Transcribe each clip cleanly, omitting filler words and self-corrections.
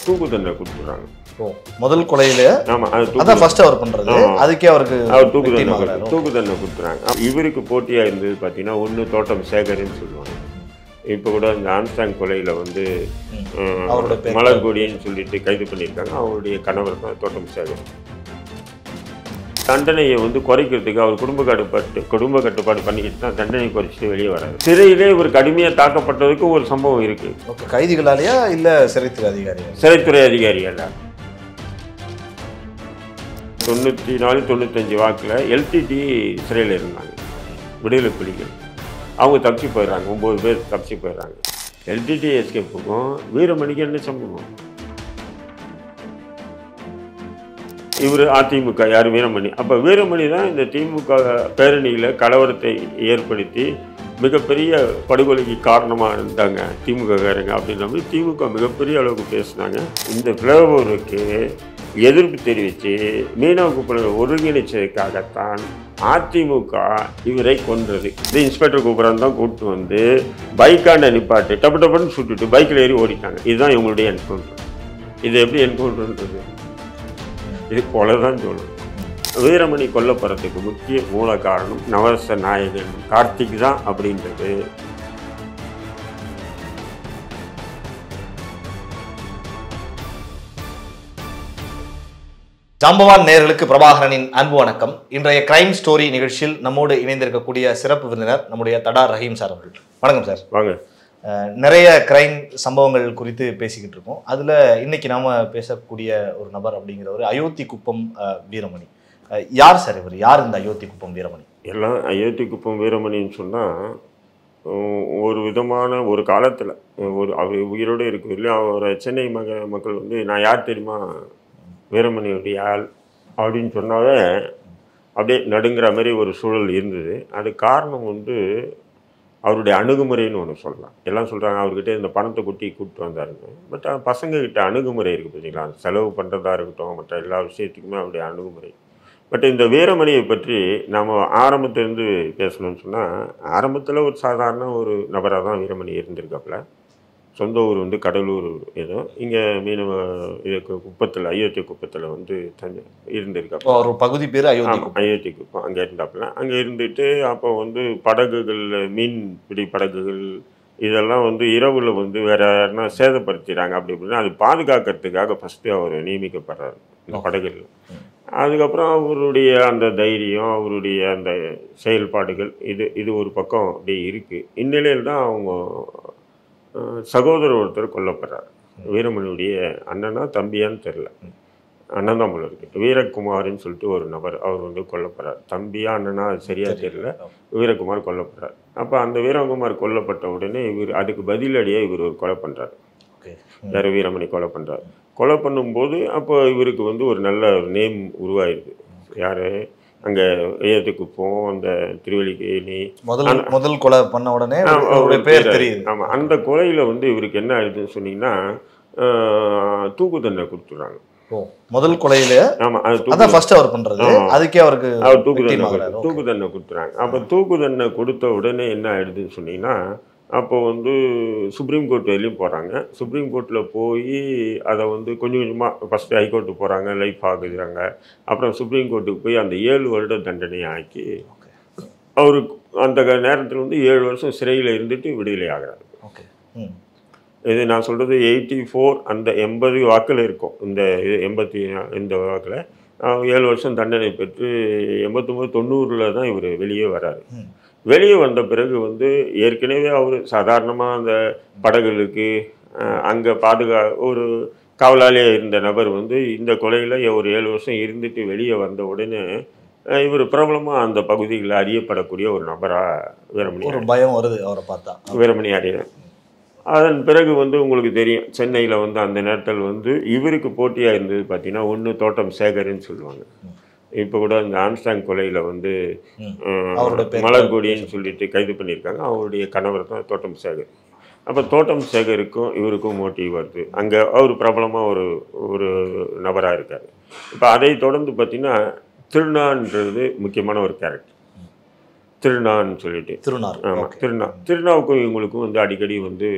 தூக்கு தண்டனை கொடுத்துறாங்க. முதல் கொலையில அதான் ஃபர்ஸ்ட் அவர் பண்றது, அதுக்கே அவருக்கு தூக்கு தண்டனை கொடுத்துறாங்க. இவருக்கு போட்டியா இருந்தது பார்த்தீங்கன்னா ஒன்று தோட்டம் சேகர்ன்னு சொல்லுவாங்க. இப்போ கூட இந்த ஆம்ஸ்டாங் கொலையில் வந்து மலர்கொடின்னு சொல்லிட்டு கைது பண்ணியிருக்காங்க. அவருடைய கணவர் தான் தோட்டம் சேகர். தண்டனையை வந்து குறைக்கிறதுக்கு அவர் குடும்ப கட்டுப்பாடு பண்ணிக்கிட்டு தான் தண்டனை குறைச்சிட்டு வெளியே வராது. சிறையிலே இவர் கடுமையாக தாக்கப்பட்டதுக்கு ஒரு சம்பவம் இருக்கு. கைதிகளாலேயா இல்லை சிறைத்துறை அதிகாரிகள் 94-95 வாக்கில் எல்டிடி சிறையில் இருந்தாங்க. விடுதலை புலிகள் அவங்க தப்பிச்சு போயிடுறாங்க. 9 பேர் தப்பிச்சு போயிடுறாங்க. எல்டிடி எஸ்கேப்புக்கும் வீரமணிக்கு என்ன சம்பவம்? இவர் அதிமுக யார்? வீரமணி. அப்போ வீரமணி தான் இந்த திமுக பேரணியில் கலவரத்தை ஏற்படுத்தி மிகப்பெரிய படுகொலைக்கு காரணமாக இருந்தாங்க திமுககாரங்க அப்படின்ற மாதிரி திமுக மிகப்பெரிய அளவுக்கு பேசினாங்க. இந்த ஃப்ளேவருக்கு எதிர்ப்பு தெரிவித்து மீனவ குப்பலை ஒருங்கிணைச்சதுக்காகத்தான் அதிமுக இவரை கொன்றது. இது இன்ஸ்பெக்டர் கூப்பிட்றான்னு தான் கூப்பிட்டு வந்து பைக்காண்ட நிப்பாட்டு டப்புன்னு சுட்டுட்டு பைக்கில் ஏறி ஓடிட்டாங்க. இதுதான் இவங்களுடைய என்கவுண்டர். இது எப்படி என்கவுண்டர்ன்றது? இது கொலை தான் சொல்லணும். வீரமணி கொல்லப்படுறதுக்கு முக்கிய மூல காரணம் நவரச நாயகன் கார்த்திக் தான் அப்படின்றது. ஜாம்பவான் நேயர்களுக்கு பிரபாகரனின் அன்பு வணக்கம். இன்றைய கிரைம் ஸ்டோரி நிகழ்ச்சியில் நம்மோடு இணைந்திருக்கக்கூடிய சிறப்பு விருந்தினர் நம்முடைய தடார் ரஹீம் சார் அவர்கள். வணக்கம் சார். வாங்க. நிறைய கிரைம் சம்பவங்கள் குறித்து பேசிக்கிட்டு இருக்கோம். அதில் இன்னைக்கு நாம் பேசக்கூடிய ஒரு நபர் அப்படிங்கிறவர் அயோத்தி குப்பம் வீரமணி. யார் சார் இவர்? யார் இந்த அயோத்தி குப்பம் வீரமணி? எல்லாம் அயோத்தி குப்பம் வீரமணின்னு சொன்னால் ஒரு விதமான ஒரு காலத்தில் அவர் உயிரோடு இருக்கும் இல்லையா, அவரை சென்னை மக்கள் வந்து நான் யார் தெரியுமா, வீரமணியுடைய ஆள் அப்படின்னு சொன்னாவே அப்படியே நடுங்கிற மாதிரி ஒரு சூழல் இருந்தது. அது காரணம் வந்து அவருடைய அணுகுமுறைன்னு ஒன்று சொல்லலாம். எல்லாம் சொல்கிறாங்க அவர்கிட்ட இந்த பணத்தை கூப்பிட்டு வந்தாருங்க. பட் பசங்கக்கிட்ட அணுகுமுறை இருக்குது பார்த்தீங்களா, செலவு பண்ணுறதா இருக்கட்டும் மற்ற எல்லா விஷயத்துக்குமே அவருடைய அணுகுமுறை. பட் இந்த வீரமணியை பற்றி நாம் ஆரம்பத்திலேருந்து பேசணும்னு சொன்னால், ஆரம்பத்தில் ஒரு சாதாரண ஒரு நபராக தான் வீரமணி இருந்திருக்காப்புல. சொந்த ஊர் வந்து கடலூர் ஏதோ இங்கே மீனவ குப்பத்தில் அயோத்தி குப்பத்தில் வந்து இருந்திருக்காப்புல. ஒரு பகுதி பேர் அயோத்தி குப்பம். அங்கே இருந்தாப்புல. அங்கே இருந்துட்டு அப்போ வந்து படகுகள், மீன்பிடி படகுகள் இதெல்லாம் வந்து இரவில் வந்து வேற யாருன்னா சேதப்படுத்திடுறாங்க அப்படி இப்படின்னா அது பாதுகாக்கிறதுக்காக ஃபஸ்ட்டு அவர் நியமிக்கப்படுறாரு இந்த படகுகள். அதுக்கப்புறம் அவருடைய அந்த தைரியம், அவருடைய அந்த செயல்பாடுகள் இது ஒரு பக்கம் அப்படியே இருக்குது. இந்நிலையில் தான் அவங்க சகோதரர் ஒருத்தர் கொல்லப்படுறார். வீரமணியுடைய அண்ணனா தம்பியான்னு தெரில, அண்ணன் தான் போல இருக்கு. வீரகுமார்னு சொல்லிட்டு ஒரு நபர் அவர் வந்து கொல்லப்படுறார். தம்பியா அண்ணனா அது சரியாக தெரியல. வீரகுமார் கொல்லப்படுறார். அப்போ அந்த வீரகுமார் கொல்லப்பட்ட உடனே இவர் அதுக்கு பதிலடியாக இவர் ஒரு கொலை பண்ணுறாரு. யார்? வீரமணி கொலை பண்ணுறாரு. கொலை பண்ணும்போது அப்போ இவருக்கு வந்து ஒரு நல்ல நேம் உருவாயிருது. யார்? அங்கே ஏத்துக்குப்போம் அந்த திருவல்லிக்கேணி முதல் கொலை பண்ண உடனே பேர் தெரியுது. ஆமாம். அந்த கொலையில் வந்து இவருக்கு என்ன ஆயிடுதுன்னு சொன்னீங்கன்னா தூக்கு தண்டனை கொடுத்துட்றாங்க. முதல் கொலையில அவர் பண்றது, அதுக்கே அவருக்கு தூக்கு தண்டனை கொடுத்துறாங்க. அப்போ தூக்கு தண்டனை கொடுத்த உடனே என்ன ஆயிடுதுன்னு சொன்னீங்கன்னா, அப்போ வந்து சுப்ரீம் கோர்ட் வரையிலும் போகிறாங்க. சுப்ரீம் கோர்ட்டில் போய் அதை வந்து கொஞ்சம் கொஞ்சமாக ஃபஸ்ட்டு ஹைகோர்ட்டுக்கு போகிறாங்க, லைஃப் ஆகுதுறாங்க. அப்புறம் சுப்ரீம் கோர்ட்டுக்கு போய் அந்த 7 வருட தண்டனையை ஆக்கி அவருக்கு அந்த நேரத்தில் வந்து 7 வருஷம் சிறையில் இருந்துட்டு விடுதலை ஆகிறாரு. இது நான் சொல்கிறது 84 அந்த 80 வாக்கில் இருக்கும். இந்த 80 இந்த வாக்கில் 7 வருஷம் தண்டனை பெற்று 89-90 தான் இவர் வெளியே வராரு. வெளியே வந்த பிறகு வந்து ஏற்கனவே அவர் சாதாரணமாக அந்த படகுகளுக்கு அங்கே ஒரு காவலாளியாக இருந்த நபர் வந்து இந்த கொலையில் ஒரு 7 வருஷம் இருந்துட்டு வெளியே வந்த உடனே இவர் பிரபலமாக அந்த பகுதிகளில் அறியப்படக்கூடிய ஒரு நபராக வீரமணி. ஒரு பயம் வருது அவரை பார்த்தா. வீரமணி அறியறேன். அதன் பிறகு வந்து உங்களுக்கு தெரியும், சென்னையில் வந்து அந்த நேரத்தில் வந்து இவருக்கு போட்டியாக இருந்தது பார்த்தீங்கன்னா ஒன்று தோட்டம் சேகர்ன்னு சொல்லுவாங்க. இப்போ கூட இந்த ஆம்ஸ்டாங் கொலையில் வந்து மலர்கொடின்னு சொல்லிட்டு கைது பண்ணியிருக்காங்க. அவருடைய கணவர் தான் தோட்டம் சேகர். அப்போ தோட்டம் சேகருக்கும் இவருக்கும் மோட்டிவ் வருது. அங்கே அவர் பிரபலமாக ஒரு நபராக இருக்கார். இப்போ அதை தொடர்ந்து பார்த்தீங்கன்னா திருநான்றது முக்கியமான ஒரு கேரக்டர். திருநான்னு சொல்லிட்டு ஆமாம் திருநாவுக்கும் இவங்களுக்கும் வந்து அடிக்கடி வந்து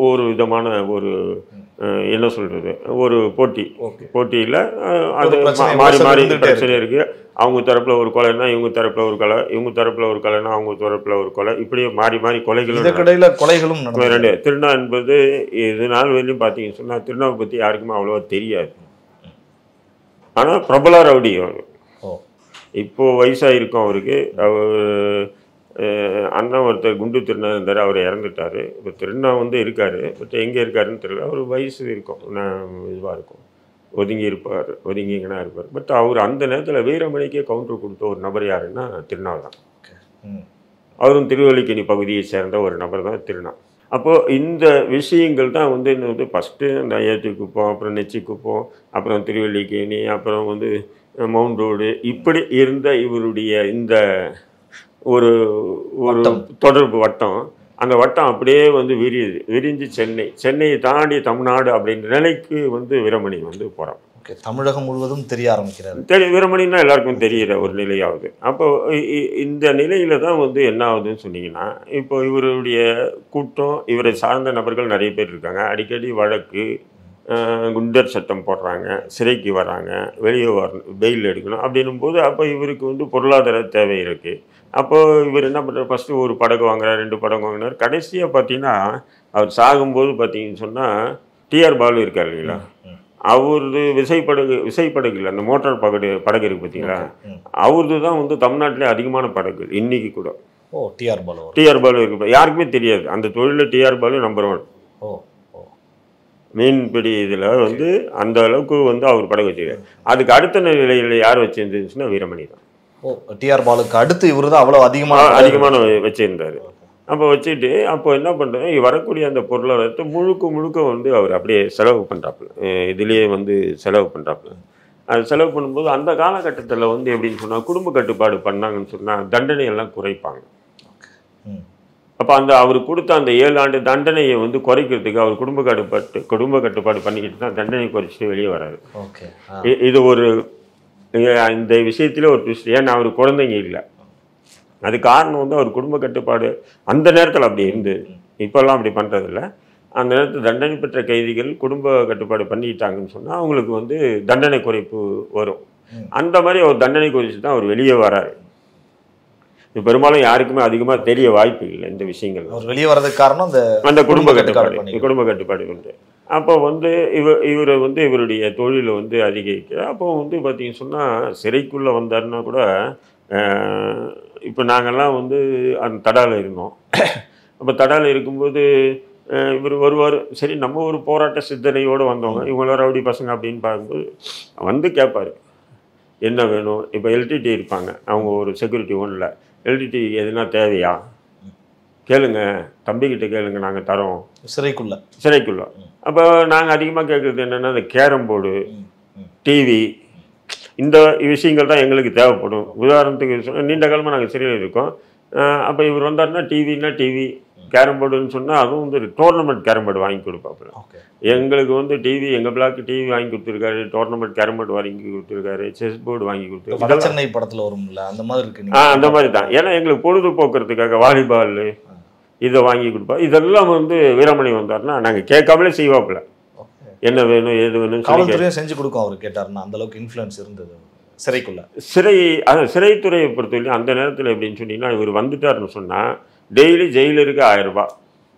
ஒரு விதமான ஒரு என்ன சொல்கிறது, ஒரு போட்டியில் அது பிரச்சனை மாறி மாறி இருந்துட்டே பிரச்சனை இருக்குது. அவங்க தரப்பில் ஒரு கொலைன்னா இவங்க தரப்பில் ஒரு கொலை, இவங்க தரப்பில் ஒரு கொலைன்னா அவங்க தரப்பில் ஒரு கொலை, இப்படியே மாறி மாறி கொலைகளும் இதற்கிடையில கொலைகளும் நடந்தது. ரெண்டு. திருநா என்பது இது நாள் வரையிலும் பார்த்தீங்கன்னு சொன்னால் திருநாவை பற்றி யாருக்குமே அவ்வளோவா தெரியாது. ஆனால் பிரபல ரவுடி அவர். இப்போது வயசாக இருக்கும் அவருக்கு. அவர் அண்ணன் ஒருத்தர் குண்டு திருநா இருந்தார், அவர் இறந்துட்டார். இப்போ திருநா வந்து இருக்கார், பட் எங்கே இருக்காருன்னு தெரியல. அவர் வயசு இருக்கும், இதுவாக இருக்கும், ஒதுங்கி இருப்பார், ஒதுங்கிங்கன்னா இருப்பார். பட் அவர் அந்த நேரத்தில் வீரமணிக்கே கவுண்டர் கொடுத்த ஒரு நபர் யாருன்னா திருநா தான். அவரும் திருவல்லிக்கேணி பகுதியை சேர்ந்த ஒரு நபர் தான் திருநா. அப்போது இந்த விஷயங்கள் தான் வந்து இன்னும் வந்து ஃபஸ்ட்டு அந்த ஐயாத்தி குப்பம், அப்புறம் நெச்சி குப்பம், அப்புறம் திருவல்லிக்கேணி, அப்புறம் வந்து மவுண்ட் ரோடு, இப்படி இருந்த இவருடைய இந்த ஒரு ஒரு தொடர்பு வட்டம், அந்த வட்டம் அப்படியே வந்து விரிஞ்சு சென்னையை தாண்டி தமிழ்நாடு அப்படின்ற நிலைக்கு வந்து வீரமணி வந்து போகிறான். தமிழகம் முழுவதும் தெரிய ஆரம்பிக்கிறாரு. வீரமணின்னா எல்லாருக்கும் தெரிகிற ஒரு நிலையாகுது. அப்போ இந்த நிலையில தான் வந்து என்ன ஆகுதுன்னு சொன்னீங்கன்னா, இப்போ இவருடைய கூட்டம், இவரை சார்ந்த நபர்கள் நிறைய பேர் இருக்காங்க. அடிக்கடி வழக்கு, குண்டர் சட்டம் போடுறாங்க, சிறைக்கு வராங்க, வெளியே பெயில் எடுக்கணும் அப்படின்னும் போது அப்போ இவருக்கு வந்து பொருளாதார தேவை இருக்குது. அப்போது இவர் என்ன பண்ணுறாரு, ஃபஸ்ட்டு ஒரு படகு வாங்குறாரு, 2 படகு வாங்கினார். கடைசியாக பார்த்தீங்கன்னா அவர் சாகும்போது பார்த்தீங்கன்னு சொன்னால் டிஆர் பாலு இருக்கார் இல்லைங்களா, அவரது விசைப்படகு இல்லை, அந்த மோட்டார் படகு இருக்குது பார்த்தீங்களா, அவரது தான் வந்து தமிழ்நாட்டிலே அதிகமான படகு இன்னைக்கு கூட. டிஆர் பாலு இருக்கு, யாருக்குமே தெரியாது. அந்த தொழிலில் டிஆர் பாலு நம்பர் 1. மீன்பிடி இதில் வந்து அந்த அளவுக்கு வந்து அவர் படகு வச்சுருக்காரு. அதுக்கு அடுத்த நிலையில் யார் வச்சுருந்துச்சுன்னா வீரமணி தான். டிஆர் பாலுக்கு அடுத்து இவர் தான் அவ்வளோ அதிகமான வச்சுருந்தார். அப்போ வச்சுட்டு அப்போ என்ன பண்ணுறாரு, வரக்கூடிய அந்த பொருளாதாரத்தை முழுக்க வந்து அவர் அப்படியே செலவு பண்ணுறாப்புல, இதுலேயே வந்து செலவு பண்ணுறாப்புல. அது செலவு பண்ணும்போது அந்த காலகட்டத்தில் வந்து எப்படின்னு சொன்னால் குடும்ப கட்டுப்பாடு பண்ணாங்கன்னு சொன்னால் தண்டனையெல்லாம் குறைப்பாங்க. அப்போ அவர் கொடுத்த அந்த 7 ஆண்டு தண்டனையை வந்து குறைக்கிறதுக்கு அவர் குடும்ப கட்டுப்பாடு பண்ணிக்கிட்டு தான் தண்டனை குறைச்சிட்டு வெளியே வராரு. இது ஒரு இந்த விஷயத்தில் ஒரு ட்விஸ்ட். ஏன்னா அவர் குழந்தைங்க இல்லை, அது காரணம் வந்து அவர் குடும்ப கட்டுப்பாடு அந்த நேரத்தில் அப்படி இருந்தது. இப்போல்லாம் அப்படி பண்ணுறதில்ல. அந்த நேரத்தில் தண்டனை பெற்ற கைதிகள் குடும்ப கட்டுப்பாடு பண்ணிட்டாங்கன்னு சொன்னால் அவங்களுக்கு வந்து தண்டனை குறைப்பு வரும். அந்த மாதிரி அவர் தண்டனை குறைச்சி தான் அவர் வெளியே வராரு. பெரும்பாலும் யாருக்குமே அதிகமாக தெரிய வாய்ப்பு இல்லை இந்த விஷயங்கள். அவர் வெளியே வர்றதுக்கு காரணம் அந்த குடும்ப கட்டுப்பாடு உண்டு. அப்போ வந்து இவரை வந்து இவருடைய தொழிலை வந்து அதிகரிக்க. அப்போ வந்து பார்த்தீங்கன்னு சொன்னால் சிறைக்குள்ளே வந்தாருன்னா கூட, இப்போ நாங்கள்லாம் வந்து அந்த தடாவில் இருந்தோம். அப்போ தடாவில் இருக்கும்போது இவர் வருவார். சரி, நம்ம ஒரு போராட்ட சிந்தனையோடு வந்தவங்க, இவங்களாம் ரவுடி பசங்க அப்படின்னு பார்க்கும்போது வந்து கேட்பார், என்ன வேணும். இப்போ எல்டிடி இருப்பாங்க, அவங்க ஒரு செக்யூரிட்டி ஒன்றில், எல்டிடி எதுனா தேவையா கேளுங்க, தம்பிக்கிட்ட கேளுங்க, நாங்கள் தரோம். சிறைக்குள்ள. அப்போ நாங்கள் அதிகமாக கேட்குறது என்னென்னா, இந்த கேரம் போர்டு, டிவி, இந்த விஷயங்கள் தான் எங்களுக்கு தேவைப்படும். உதாரணத்துக்கு நீண்ட காலமாக நாங்கள் சிறையில் இருக்கோம். அப்போ இவர் வந்தாருன்னா டிவி, கேரம் போர்டுன்னு சொன்னால் அதுவும் வந்து டோர்னமெண்ட் கேரம் போர்டு வாங்கி கொடுப்பாப்புல. எங்களுக்கு வந்து டிவி, எங்கள் பிளாக்கு டிவி வாங்கி கொடுத்துருக்காரு, டோர்னமெண்ட் கேரம் போர்டு வாங்கி கொடுத்துருக்காரு, செஸ் போர்டு வாங்கி கொடுத்துருக்காரு. சென்னை படத்தில் வரும்ல அந்த மாதிரி இருக்கு. அந்த மாதிரி தான். ஏன்னா எங்களுக்கு பொழுதுபோக்குறதுக்காக வாலிபால் இதை வாங்கி கொடுப்பா. இதெல்லாம் வந்து வீரமணி வந்தார்னா நாங்கள் கேட்காமலே செய்வாப்புல, என்ன வேணும் ஏது வேணும் செஞ்சு கொடுக்கும். அவர் கேட்டார்னா அந்த அளவுக்கு இன்ஃப்ளூயன்ஸ் இருந்தது சிறைக்குள்ள. சிறைத்துறையை பொறுத்தவரைக்கும் அந்த நேரத்தில் எப்படின்னு சொன்னீங்கன்னா, இவர் வந்துட்டாருன்னு சொன்னால் டெய்லி ஜெயிலருக்கு 1000 ரூபாய்,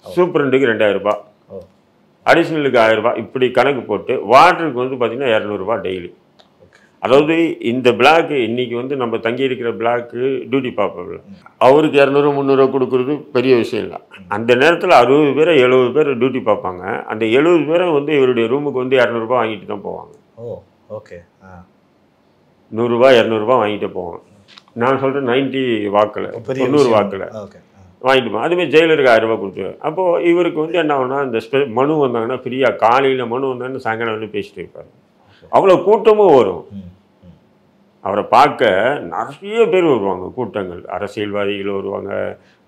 சூப்பரண்டுக்கு 2000 ரூபாய், அடிஷ்னலுக்கு 1000 ரூபாய், இப்படி கணக்கு போட்டு வாட்டருக்கு வந்து பார்த்தீங்கன்னா 200 ரூபாய் டெய்லி. அதாவது இந்த பிளாக்கு இன்னைக்கு வந்து நம்ம தங்கி இருக்கிற பிளாக்கு டியூட்டி பார்ப்போம், அவருக்கு 200 300 கொடுக்குறது பெரிய விஷயம் இல்லை. அந்த நேரத்தில் 60 பேர் 70 பேர் டியூட்டி பார்ப்பாங்க. அந்த 70 பேரை வந்து இவருடைய ரூமுக்கு வந்து 200 ரூபாய் வாங்கிட்டு தான் போவாங்க. 100 ரூபாய் 200 ரூபாய் வாங்கிட்டு போவாங்க. நான் சொல்கிறேன் 90 வாக்கில் 90 வாக்கில் வாங்கிட்டு போவோம். அதுமாதிரி ஜெயிலருக்கு 1000 ரூபாய் கொடுத்துருவாரு. அப்போது இவருக்கு வந்து என்ன ஆகுனா, இந்த மனு வந்தாங்கன்னா ஃப்ரீயாக காலையில் மனு வந்தாங்கன்னா சாயங்காலம் வந்து பேசிட்டு இருப்பார். அவ்வளோ கூட்டமும் வரும். அவரை பார்க்க நிறைய பேர் வருவாங்க, கூட்டங்கள். அரசியல்வாதிகள் வருவாங்க,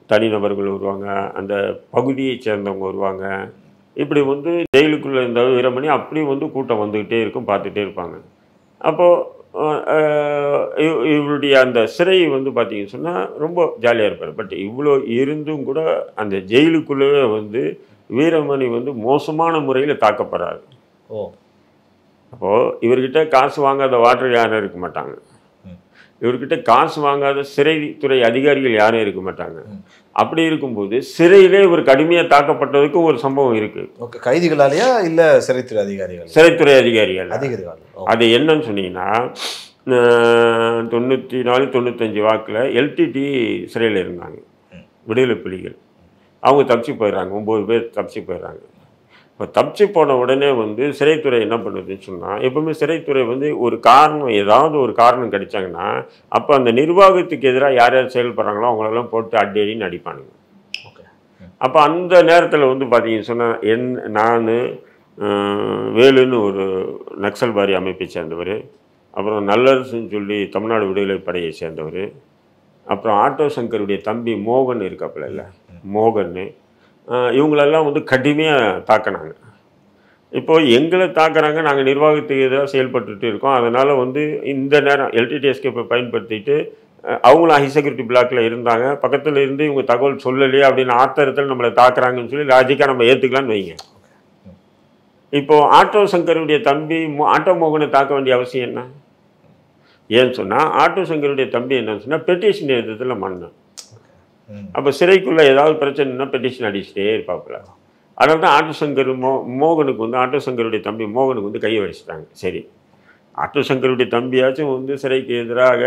தனிநபர்கள் வருவாங்க, அந்த பகுதியை சேர்ந்தவங்க வருவாங்க. இப்படி வந்து ஜெயிலுக்குள்ளே இருந்த வீரமணி அப்படி வந்து கூட்டம் வந்துக்கிட்டே இருக்கும், பார்த்துட்டே இருப்பாங்க. அப்போது இவருடைய அந்த சிறை வந்து பார்த்தீங்கன்னு சொன்னால் ரொம்ப ஜாலியாக இருப்பார். பட் இவ்வளோ இருந்தும் கூட அந்த ஜெயிலுக்குள்ளே வந்து வீரமணி வந்து மோசமான முறையில் தாக்கப்படுறாரு. ஓ. அப்போது இவர்கிட்ட காசு வாங்காத வாட்டர் யாரும் இருக்க மாட்டாங்க, இவர்கிட்ட காசு வாங்காத சிறைத்துறை அதிகாரிகள் யாரும் இருக்க மாட்டாங்க. அப்படி இருக்கும்போது சிறையிலே இவர் கடுமையாக தாக்கப்பட்டதுக்கு ஒரு சம்பவம் இருக்கு. கைதிகளாலேயா இல்லை சிறைத்துறை அதிகாரிகள்? சிறைத்துறை அதிகாரிகள். அதிகாரிகள். அது என்னன்னு சொன்னீங்கன்னா 94 95 வாக்கில் எல்டிடி சிறையில் இருந்தாங்க விடுதலை புலிகள். அவங்க தப்பிச்சு போயிடுறாங்க, 9 பேர் தப்பிச்சு போயிடுறாங்க. இப்போ தப்பிச்சு போன உடனே வந்து சிறைத்துறை என்ன பண்ணுதுன்னு சொன்னால், எப்பவுமே சிறைத்துறை வந்து ஒரு காரணம், ஏதாவது ஒரு காரணம் கிடைச்சாங்கன்னா அப்போ அந்த நிர்வாகத்துக்கு எதிராக யார் யார் செயல்படுறாங்களோ அவங்களெல்லாம் போட்டு அடின்னு அடிப்பானுங்க. அப்போ அந்த நேரத்தில் வந்து பார்த்தீங்கன்னு சொன்னால் நான் வேலுன்னு ஒரு நக்சல்பாரி அமைப்பை சேர்ந்தவர், அப்புறம் நல்லரசுன்னு சொல்லி தமிழ்நாடு விடுதலை படையை சேர்ந்தவர், அப்புறம் ஆட்டோ சங்கருடைய தம்பி மோகன் இருக்காப்புல இல்லை மோகன்னு, இவங்களெல்லாம் வந்து கடுமையாக தாக்கினாங்க. இப்போது எங்களை தாக்குறாங்க, நாங்கள் நிர்வாகத்துக்கு எதிராக செயல்பட்டுட்டு இருக்கோம். அதனால் வந்து இந்த நேரம் எல்டிடிஎஸ்கேப்பை பயன்படுத்திட்டு அவங்களும் ஹை செக்யூரிட்டி பிளாக்கில் இருந்தாங்க, பக்கத்தில் இருந்து இவங்க தகவல் சொல்லலையே அப்படின்னு ஆத்திரத்தில் நம்மளை தாக்குறாங்கன்னு சொல்லி லாஜிக்காக நம்ம ஏற்றுக்கலான்னு வைங்க. இப்போது ஆட்டோ சங்கருடைய தம்பி ஆட்டோ மோகனை தாக்க வேண்டிய அவசியம் என்ன? ஏன்னு சொன்னால் ஆட்டோ சங்கருடைய தம்பி என்னன்னு சொன்னால் பெட்டிஷன் எழுதுறதுல மன்னன். அப்போ சிறைக்குள்ளே ஏதாவது பிரச்சனைனா பெட்டிஷன் அடிச்சுட்டே இருப்பாப்புல. அதனால தான் ஆட்டோ சங்கர் மோகனுக்கு வந்து ஆட்டோ சங்கருடைய தம்பி மோகனுக்கு வந்து கையை வடிச்சிட்டாங்க. சரி, ஆட்டோ சங்கருடைய தம்பியாச்சும் வந்து சிறைக்கு எதிராக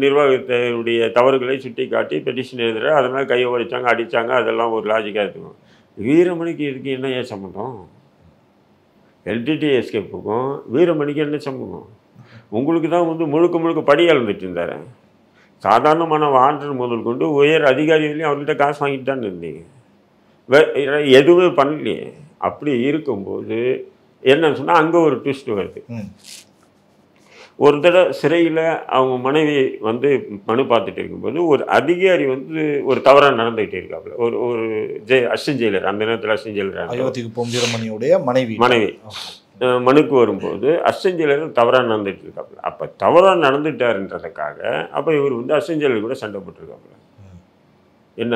நிர்வாகத்தினுடைய தவறுகளை சுட்டி காட்டி பெட்டிஷன் எழுதுகிற, அதனால் கையை வடித்தாங்க, அடித்தாங்க, அதெல்லாம் ஒரு லாஜிக்காக இருக்கும். வீரமணிக்கு இதுக்கு என்ன ஏன் சம்மந்தம்? எல்டிடி எஸ்கேப்புக்கும் வீரமணிக்கு என்ன சம்மந்தம்? உங்களுக்கு தான் வந்து முழுக்க முழுக்க படி இழந்துட்டு இருந்தார். சாதாரணமான வாண்டர் முதல் கொண்டு உயர் அதிகாரிகளையும் அவர்கிட்ட காசு வாங்கிட்டு தான் இருந்தீங்க, எதுவுமே பண்ணலையே. அப்படி இருக்கும்போது என்னன்னு சொன்னால் அங்கே ஒரு ட்விஸ்ட் வருது. ஒரு தடவை சிறையில் அவங்க மனைவி வந்து மனு பார்த்துட்டு இருக்கும்போது ஒரு அதிகாரி வந்து ஒரு தவறாக நடந்துகிட்டே இருக்காப்புல. ஒரு அசிஸ்டன்ட் ஜெயிலர், அந்த நேரத்தில் அசிஸ்டன்ட் ஜெயிலர் வீரமணியுடைய மனைவி மனுக்கு வரும்போது அசிஸ்டன்ட் ஜெயிலர் தவறாக நடந்துகிட்டு இருக்காப்புல. அப்போ தவறாக நடந்துட்டாருன்றதுக்காக அப்போ இவர் வந்து அசிஸ்டன்ட் ஜெயிலர் கூட சண்டை போட்டிருக்காப்புல. என்ன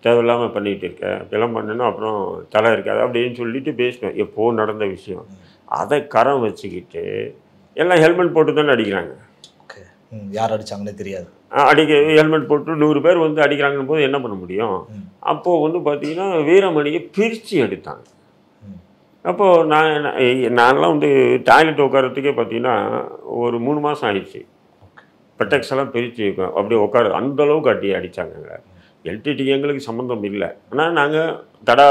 தேவையில்லாமல் பண்ணிகிட்டு இருக்க, இதெல்லாம் பண்ணணும், அப்புறம் தலை இருக்காது அப்படின்னு சொல்லிட்டு பேசணும். எப்போ நடந்த விஷயம் அதை கரம் வச்சுக்கிட்டு எல்லாம் ஹெல்மெட் போட்டு தானே அடிக்கிறாங்க. யார் அடித்தாங்கன்னே தெரியாது. ஹெல்மெட் போட்டு 100 பேர் வந்து அடிக்கிறாங்கன்னு போது என்ன பண்ண முடியும்? அப்போது வந்து பார்த்தீங்கன்னா வீரமணியை பிரித்து எடுத்தாங்க. அப்போது நான்லாம் வந்து டாய்லெட் உட்காரத்துக்கே பார்த்தீங்கன்னா ஒரு 3 மாதம் ஆயிடுச்சு. பெட்டெக்ஸ் எல்லாம் பிரித்து அப்படியே உட்கார அந்தளவுக்கு அடித்தாங்க. எல்டிடிக்கு எங்களுக்கு சம்மந்தம் இல்லை, ஆனால் நாங்கள் தடா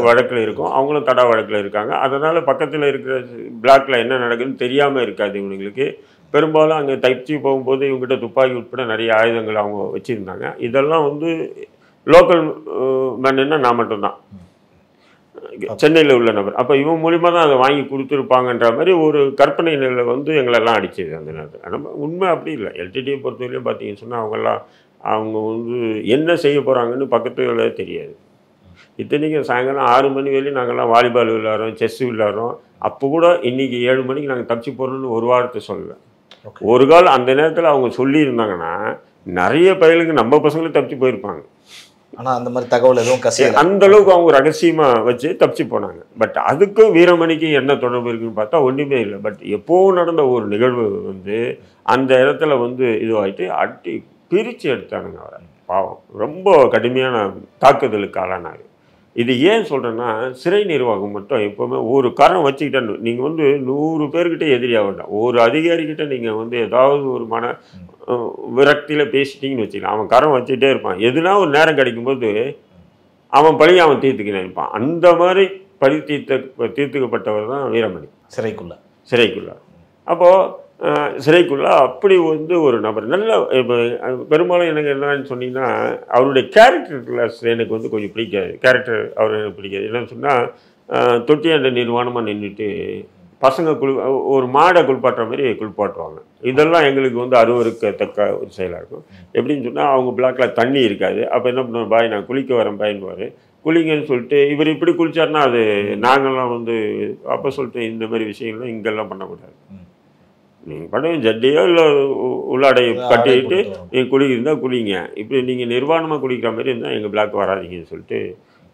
வழக்கில் இருக்கோம், அவங்களும் தடா வழக்கில் இருக்காங்க. அதனால் பக்கத்தில் இருக்கிற பிளாக்கில் என்ன நடக்குதுன்னு தெரியாமல் இருக்காது இவங்களுக்கு. பெரும்பாலும் அங்கே தப்பிச்சு போகும்போது இவங்ககிட்ட துப்பாக்கி உட்பட நிறைய ஆயுதங்கள் அவங்க வச்சுருந்தாங்க. இதெல்லாம் வந்து லோக்கல் மேனுன்னா நான் மட்டும்தான், சென்னையில் உள்ள நபர். அப்போ இவன் மூலிமா தான் அதை வாங்கி கொடுத்துருப்பாங்கன்ற மாதிரி ஒரு கற்பனை நிலையில் வந்து எங்களெல்லாம் அடிச்சது அந்த நேரத்தில். நம்ம உண்மை அப்படி இல்லை. எல்டிடியை பொறுத்தவரையிலும் பார்த்தீங்கன்னு சொன்னால் அவங்க வந்து என்ன செய்ய போகிறாங்கன்னு பக்கத்துல தெரியாது. இத்தனைக்கும் சாயங்காலம் 6 மணி வரையும் நாங்கள்லாம் வாலிபால் விளையாடுறோம், செஸ் விளையாடுறோம். அப்போ கூட இன்றைக்கி 7 மணிக்கு நாங்கள் தப்பிச்சு போகிறோன்னு ஒரு வாரத்தை சொல்லலை. ஒரு கால் அந்த நேரத்தில் அவங்க சொல்லியிருந்தாங்கன்னா நிறைய பயிலுக்கு நம்ம பசங்களும் தப்பிச்சு போயிருப்பாங்க. ஆனால் அந்த மாதிரி தகவல் எதுவும் அந்த அளவுக்கு அவங்க ரகசியமாக வச்சு தப்பிச்சு போனாங்க. பட் அதுக்கும் வீரமணிக்கு என்ன தொடர்பு இருக்குன்னு பார்த்தா ஒன்றுமே இல்லை. பட் எப்போவும் நடந்த ஒரு நிகழ்வு வந்து அந்த இடத்துல வந்து இதுவாகிட்டு அடி பிரித்து எடுத்தானுங்க அவரை. பாவம், ரொம்ப கடுமையான தாக்குதலுக்கு ஆளானார். இது ஏன் சொல்கிறேன்னா, சிறை நிர்வாகம் மட்டும் எப்போவுமே ஒரு காரணம் வச்சுக்கிட்டே நீங்கள் வந்து 100 பேர்கிட்ட எதிரியாக வேண்டாம். ஒரு அதிகாரிக்கிட்ட நீங்கள் வந்து ஏதாவது ஒரு விரக்தியில் பேசிட்டீங்கன்னு வச்சுக்கலாம், அவன் கரம் வச்சுக்கிட்டே இருப்பான். எதுனா ஒரு நேரம் கிடைக்கும்போது அவன் பழியை அவன் தீர்த்துக்க நினைப்பான். அந்த மாதிரி பழி தீர்த்துக்கப்பட்டவர் தான் வீரமணி சிறைக்குள்ள. அப்போது சிறைக்குள்ளே அப்படி வந்து ஒரு நபர் நல்ல. இப்போ பெரும்பாலும் எனக்கு என்னன்னு சொன்னீங்கன்னா அவருடைய கேரக்டர் எனக்கு வந்து கொஞ்சம் பிடிக்காது. கேரக்டர் அவர் எனக்கு பிடிக்காது. என்னன்னு சொன்னால் தொட்டியாண்ட நிர்வாணமாக நின்றுட்டு பசங்க ஒரு மாடை குளிப்பாட்டுற மாதிரி குளிப்பாட்டுவாங்க. இதெல்லாம் எங்களுக்கு வந்து அருவருக்கத்தக்க ஒரு செயலாக இருக்கும். எப்படின்னு சொன்னால் அவங்க பிளாக்கில் தண்ணி இருக்காது. அப்போ என்ன பண்ணுவோம், பாய் நான் குளிக்க வரேன் பாயின்னுவார். குளிங்கன்னு சொல்லிட்டு இவர் இப்படி குளிச்சார்னா அது நாங்கள்லாம் வந்து அப்போ சொல்லிட்டு இந்த மாதிரி விஷயங்கள்லாம் இங்கெல்லாம் பண்ணக்கூடாது. நீங்கள் படம் ஜட்டியோ இல்லை உள்ளாடையை கட்டிட்டு நீங்கள் குளிக்கிறதா குளிங்க. இப்படி நீங்கள் நிர்வாணமாக குளிக்கிற மாதிரி இருந்தால் எங்கள் பிளாக் வராதிங்கன்னு சொல்லிட்டு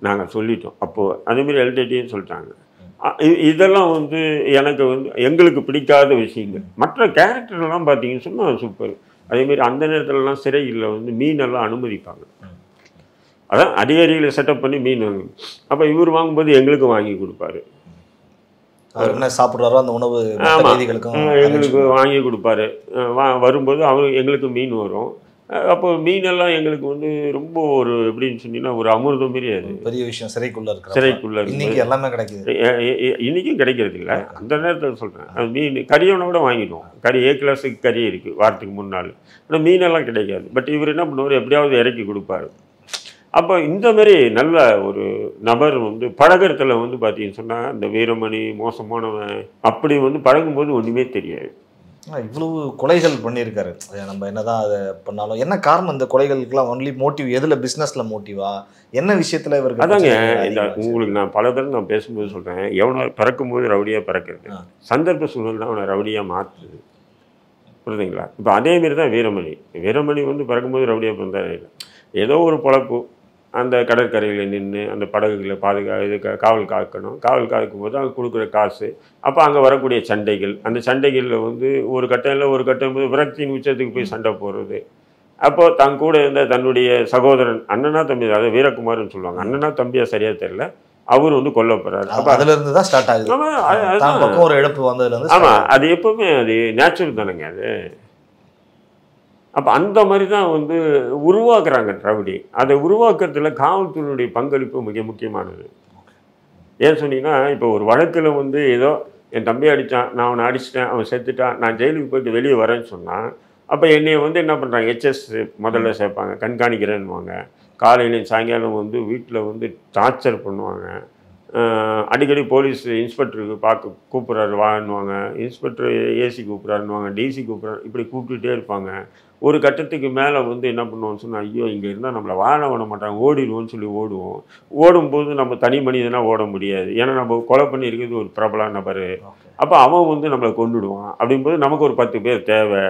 நாங்கள் சொல்லிட்டோம். அப்போது அதேமாரி எல்டிடின்னு சொல்லிட்டாங்க. இதெல்லாம் வந்து எனக்கு வந்து எங்களுக்கு பிடிக்காத விஷயங்கள். மற்ற கேரக்டர்லாம் பார்த்தீங்கன்னு சொன்னால் சூப்பர். அதேமாரி அந்த நேரத்துலலாம் சிறையில் வந்து மீனெல்லாம் அனுமதிப்பாங்க. அதான் அதிகாரிகளை செட்டப் பண்ணி மீன் வாங்க. அப்போ இவர் வாங்கும்போது எங்களுக்கு வாங்கி கொடுப்பாரு. என்ன சாப்பிட்றாரோ அந்த உணவு எங்களுக்கு வாங்கி கொடுப்பாரு. வரும்போது அவர் எங்களுக்கு மீன் வரும். அப்போ மீனெல்லாம் எங்களுக்கு வந்து ரொம்ப ஒரு எப்படின்னு சொன்னீங்கன்னா ஒரு அமிர்தம் மாரி. அது பெரிய விஷயம். சிறைக்குள்ள இன்னைக்கு எல்லாமே கிடைக்குது. இன்னைக்கும் கிடைக்கிறது இல்லை. அந்த நேரத்தில் சொல்கிறேன். அது மீன் கறியோட கூட வாங்கிடுவோம். கறி A கிளாஸுக்கு கறி இருக்குது வாரத்துக்கு 3 நாள். ஆனால் மீனெல்லாம் கிடைக்காது. பட் இவர் என்ன பண்ணுவார், எப்படியாவது இறக்கி கொடுப்பாரு. அப்போ இந்த மாதிரி நல்ல ஒரு நபர் வந்து பழகிறதுல வந்து பார்த்தீங்கன்னு சொன்னால் இந்த வீரமணி மோசமானவன் அப்படி வந்து பழகும்போது ஒன்றுமே தெரியாது. இவ்வளவு கொலைகள் பண்ணியிருக்காரு. நம்ம என்னதான் அதை பண்ணாலும் என்ன காரணம் இந்த கொலைகளுக்கெல்லாம்? ஒன்லி மோட்டிவ் எதில்? பிஸ்னஸில் மோட்டிவா? என்ன விஷயத்தில் இவருக்கு? அதாங்க இந்த உங்களுக்கு நான் பல தடவை நான் பேசும்போது சொல்கிறேன், எவனோ பிறக்கும்போது ரவுடியாக பிறக்கிறது, சந்தர்ப்ப சூழல் தான் அவனை ரவுடியாக மாற்றுது. புரியுதுங்களா? இப்போ அதேமாரி தான் வீரமணி வந்து பிறக்கும்போது ரவுடியாக பிறந்தார். ஏதோ ஒரு பொழப்பு. அந்த கடற்கரையில் நின்று அந்த படகுகளை காவல் காக்கணும். காவல் காக்கும் போது அங்கே கொடுக்குற காசு, அப்போ அங்கே வரக்கூடிய சண்டைகள், அந்த சண்டைகளில் வந்து ஒரு கட்டம் போது விரக்தியின் உச்சத்துக்கு போய் சண்டை போடுறது. அப்போது தன் கூட இருந்த தன்னுடைய சகோதரன் அண்ணனா தம்பி, அதாவது வீரகுமார்னு சொல்லுவாங்க, அண்ணனா தம்பியா சரியாக தெரியல, அவர் வந்து கொல்லப்படுறாரு. அப்போ அதுலேருந்து தான் ஸ்டார்ட் ஆகுது ஒரு இழப்பு வந்ததுலேருந்து. ஆமாம், அது எப்போவுமே அது நேச்சுரல் தானேங்க அது. அப்போ அந்த மாதிரி தான் வந்து உருவாக்குறாங்க ரவுடி. அதை உருவாக்குறதுல காவல்துறையினுடைய பங்களிப்பு மிக முக்கியமானது. ஏன் சொன்னீங்கன்னா, இப்போ ஒரு வழக்கில் வந்து ஏதோ என் தம்பி அடித்தான், நான் அவனை அடிச்சிட்டேன், அவன் செத்துட்டான், நான் ஜெயிலுக்கு போயிட்டு வெளியே வரேன்னு சொன்னால், அப்போ என்னையை வந்து என்ன பண்ணுறாங்க, HS முதல்ல சேர்ப்பாங்க, கண்காணிக்கிறேன்னுவாங்க. காலையிலையும் சாயங்காலம் வந்து வீட்டில் வந்து டார்ச்சர் பண்ணுவாங்க. அடிக்கடி போலீஸ் இன்ஸ்பெக்டருக்கு கூப்பிட்றாரு வான்னுவாங்க, இன்ஸ்பெக்டர் AC கூப்பிட்றாருன்னுவாங்க, DC கூப்பிட்றாரு, இப்படி கூப்பிட்டுட்டே இருப்பாங்க. ஒரு கட்டத்துக்கு மேலே வந்து என்ன பண்ணுவோம்னு சொன்னால், ஐயோ இங்கே இருந்தால் நம்மளை வாழ விட மாட்டாங்க, ஓடிடுவோம்னு சொல்லி ஓடுவோம். ஓடும்போது நம்ம தனி மனிதனாக ஓட முடியாது. ஏன்னா நம்ம கொலை பண்ணியிருக்கிறது ஒரு பிரபல நபர். அப்போ அவன் வந்து நம்மளை கொண்டுடுவான். அப்படிங்கும்போது நமக்கு ஒரு 10 பேர் தேவை.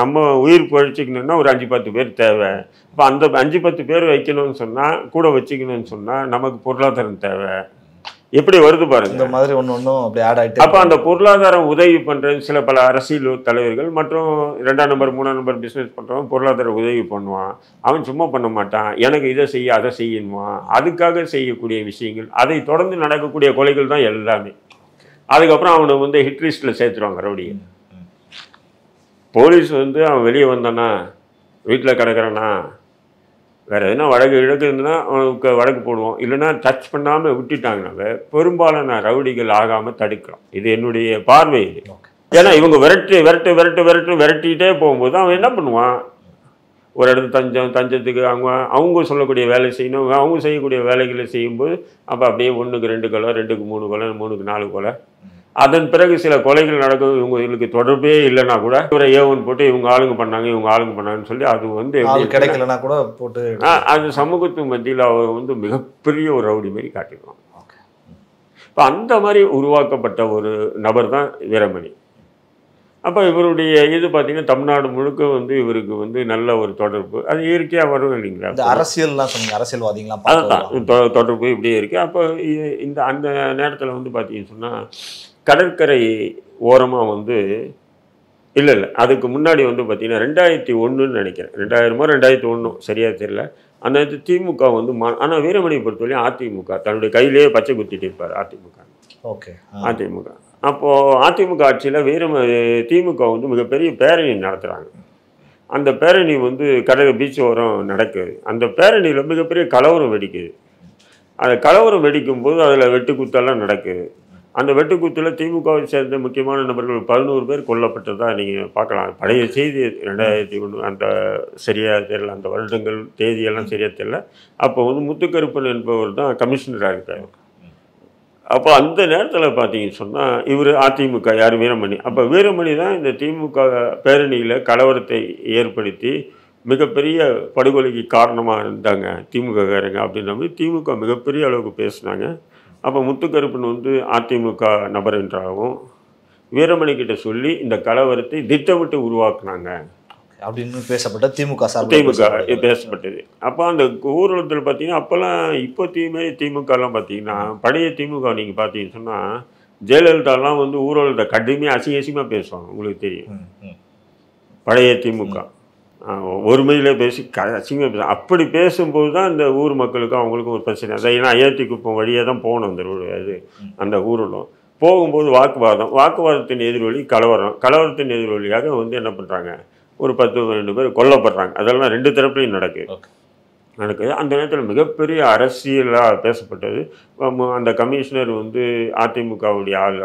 நம்ம உயிர் பழிச்சிக்கணும்னா ஒரு 5-10 பேர் தேவை. இப்போ அந்த 5-10 பேர் வைக்கணும்னு சொன்னால், கூட வச்சுக்கணும்னு சொன்னால் நமக்கு பொருளாதாரம் தேவை. எப்படி வருது பாருங்க. இந்த மாதிரி ஒன்றும் அப்படி ஆட் ஆகிட்டு. அப்போ அந்த பொருளாதாரம் உதவி பண்ணுறது பல அரசியல் தலைவர்கள் மற்றும் 2ஆம் நம்பர் 3ஆம் நம்பர் பிஸ்னஸ் பண்ணுறவன் பொருளாதார உதவி பண்ணுவான். அவன் சும்மா பண்ண மாட்டான், எனக்கு இதை செய்ய அதை செய்யணுவான். அதுக்காக செய்யக்கூடிய விஷயங்கள், அதை தொடர்ந்து நடக்கக்கூடிய கொலைகள் தான் எல்லாமே. அதுக்கப்புறம் அவனை வந்து ஹிட் லிஸ்ட்டில் சேர்த்துருவாங்க ரவுடியை. போலீஸ் வந்து அவன் வெளியே வந்தானா, வீட்டில் கிடக்கிறானா, வேறு எதுனா வழக்கு இருந்ததுன்னா அவனுக்கு வழக்கு போடுவோம். இல்லைன்னா டச் பண்ணாமல் விட்டுட்டாங்கனாவே பெரும்பாலான ரவுடிகள் ஆகாமல் தடுக்கலாம். இது என்னுடைய பார்வை. ஏன்னா இவங்க விரட்டிகிட்டே போகும்போது அவன் என்ன பண்ணுவான், ஒரு இடத்து தஞ்சத்துக்கு அவங்க சொல்லக்கூடிய வேலை செய்யணும், அவங்க செய்யக்கூடிய வேலைகளை செய்யும்போது அப்போ அப்படியே 1க்கு 2 கொலை, 2க்கு 3 கொலை, 3க்கு 4 கொலை. அதன் பிறகு சில கொலைகள் நடக்கும். இவங்களுக்கு தொடர்பே இல்லைன்னா கூட இவரை A1 போட்டு இவங்க ஆளுங்க பண்ணாங்கன்னு சொல்லி அது வந்து கிடைக்கலன்னா கூட போட்டு அது சமூகத்து மத்தியில் அவர் வந்து மிகப்பெரிய ஒரு ரவுடி மாரி காட்டிடுவாங்க. இப்போ அந்த மாதிரி உருவாக்கப்பட்ட ஒரு நபர் தான் வீரமணி. அப்போ இவருடைய இது பார்த்தீங்கன்னா தமிழ்நாடு முழுக்க வந்து இவருக்கு வந்து நல்ல ஒரு தொடர்பு, அது இயற்கையாக வரும் இல்லைங்களா. அரசியல்லாம் சொன்னீங்க, அரசியல்வாதிகளாம் அதுதான் தொடர்பு இப்படியே இருக்குது. அப்போ அந்த நேரத்தில் வந்து பார்த்தீங்கன்னு சொன்னால் கடற்கரை ஓரமாக வந்து இல்லை அதுக்கு முன்னாடி வந்து பார்த்தீங்கன்னா 2001 நினைக்கிறேன், 2001 சரியாக தெரியல. அந்த நேரத்தில் திமுக வந்து ஆனால் வீரமணியை பொறுத்தவரையும் அதிமுக தன்னுடைய கையிலேயே பச்சை குத்திட்டு இருப்பார். அதிமுக அப்போது அதிமுக ஆட்சியில் திமுக வந்து மிகப்பெரிய பேரணி நடத்துகிறாங்க. அந்த பேரணி வந்து கடல் பீச் ஓரம் நடக்குது. அந்த பேரணியில் மிகப்பெரிய கலவரம் வெடிக்குது. அந்த கலவரம் வெடிக்கும்போது அதில் வெட்டுக்குத்தெல்லாம் நடக்குது. அந்த வெட்டுக்குத்தில் திமுகவை சேர்ந்த முக்கியமான நபர்கள் 11 பேர் கொல்லப்பட்டதாக நீங்கள் பார்க்கலாம். பழைய செய்தி 2001 அந்த சரியாக தெரியல, அந்த வருடங்கள் தேதியெல்லாம் சரியாக தெரியல. அப்போ வந்து முத்துக்கருப்பன் என்பவர் தான் கமிஷனராக இருக்கார். அப்போ அந்த நேரத்தில் பார்த்தீங்கன்னு சொன்னால் இவர் அதிமுக யார், வீரமணி. அப்போ வீரமணி தான் இந்த திமுக பேரணியில் கலவரத்தை ஏற்படுத்தி மிகப்பெரிய படுகொலைக்கு காரணமாக இருந்தாங்க திமுககாரங்க அப்படின்ற மாதிரி திமுக மிகப்பெரிய அளவுக்கு பேசினாங்க. அப்போ முத்துக்கருப்பன் வந்து அதிமுக நபர் என்றாகவும் வீரமணி கிட்ட சொல்லி இந்த கலவரத்தை திட்டமிட்டு உருவாக்குனாங்க அப்படின்னு பேசப்பட்ட திமுக பேசப்பட்டது. அப்போ அந்த ஊர்வலத்தில் பார்த்தீங்கன்னா அப்போல்லாம் இப்போ திமுகலாம் பார்த்தீங்கன்னா பழைய திமுக நீங்கள் பார்த்தீங்கன்னு சொன்னால் ஜெயலலிதாலாம் வந்து ஊர்வலத்தை கடுமையாக அசிங்கமாக பேசுவாங்க. உங்களுக்கு தெரியும் பழைய திமுக ஒருமையிலே பேசி அசிங்கமாக பேச அப்படி பேசும்போது தான் இந்த ஊர் மக்களுக்கும் அவங்களுக்கும் ஒரு பிரச்சனை. அதை ஏன்னா அயோத்தி குப்பம் வழியாக தான் போகணும் அது அந்த ஊர்வலம் போகும்போது வாக்குவாதத்தின் எதிர்வழி கலவரத்தின் எதிர்வழியாக வந்து என்ன பண்ணுறாங்க ஒரு 10-12 பேர் கொல்லப்படுறாங்க. அதெல்லாம் 2 தரப்புலையும் நடக்குது. அந்த நேரத்தில் மிகப்பெரிய அரசியலாக பேசப்பட்டது. அந்த கமிஷனர் வந்து அதிமுகவுடைய ஆள்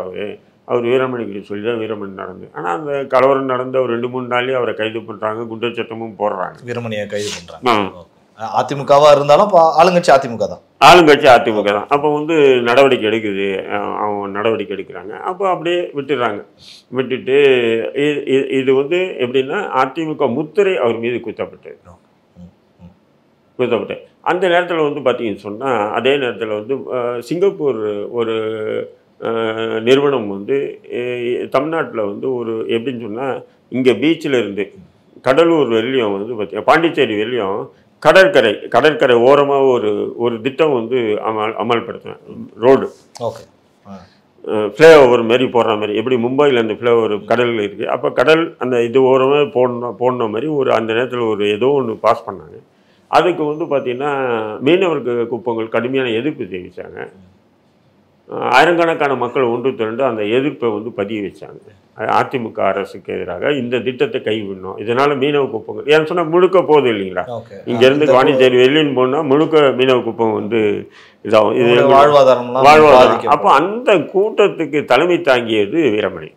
அவர் வீரமணிக்கு சொல்லி தான் வீரமணி நடந்தது. ஆனால் அந்த கலவரம் நடந்த ஒரு 2-3 நாள்லேயே அவரை கைது பண்ணுறாங்க, குண்டர் சட்டமும் போடுறாங்க, வீரமணியை கைது பண்ணுறாங்க. அதிமுகவாக இருந்தாலும் ஆளுங்கட்சி அதிமுக தான். அப்போ வந்து நடவடிக்கை எடுக்கிறாங்க. அப்போ அப்படியே விட்டுட்டு இது வந்து எப்படின்னா அதிமுக முத்திரை அவர் மீது குத்தப்பட்டது. அந்த நேரத்தில் வந்து பார்த்தீங்கன்னு சொன்னால் அதே நேரத்தில் வந்து சிங்கப்பூர் ஒரு நிறுவனம் வந்து தமிழ்நாட்டில் வந்து ஒரு எப்படின்னு சொன்னால் இங்கே பீச்சில் இருந்து கடலூர் வெளியும் வந்து பார்த்தீங்கன்னா பாண்டிச்சேரி வெளியும் கடற்கரை ஓரமாக ஒரு திட்டம் வந்து அமல்படுத்தினேன். ரோடு ஃப்ளைஓவர் மாரி போடுற மாதிரி எப்படி மும்பையில் அந்த ஃப்ளைஓவர் கடலில் இருக்குது. அப்போ கடல் அந்த இது ஓரமாக போடணும் மாதிரி அந்த நேரத்தில் ஏதோ ஒன்று பாஸ் பண்ணாங்க. அதுக்கு வந்து பார்த்திங்கன்னா மீனவர்கள் குப்பங்கள் கடுமையான எதிர்ப்பு தெரிவித்தாங்க. ஆயிரக்கணக்கான மக்கள் ஒன்று திரண்டு அந்த எதிர்ப்பை வந்து பதிய வச்சாங்க. அதிமுக அரசுக்கு எதிராக இந்த திட்டத்தை கைவிடணும், இதனால் மீனவ குப்பங்கள் ஏன்னு சொன்னால் முழுக்க போகுது இல்லைங்களா. இங்கேருந்து வாணிச்சேரி வெளியின்னு போனால் முழுக்க மீனவ குப்பம் வந்து இதாகும், இது வாழ்வாதாரம். அப்போ அந்த கூட்டத்துக்கு தலைமை தாங்கியது வீரமணி.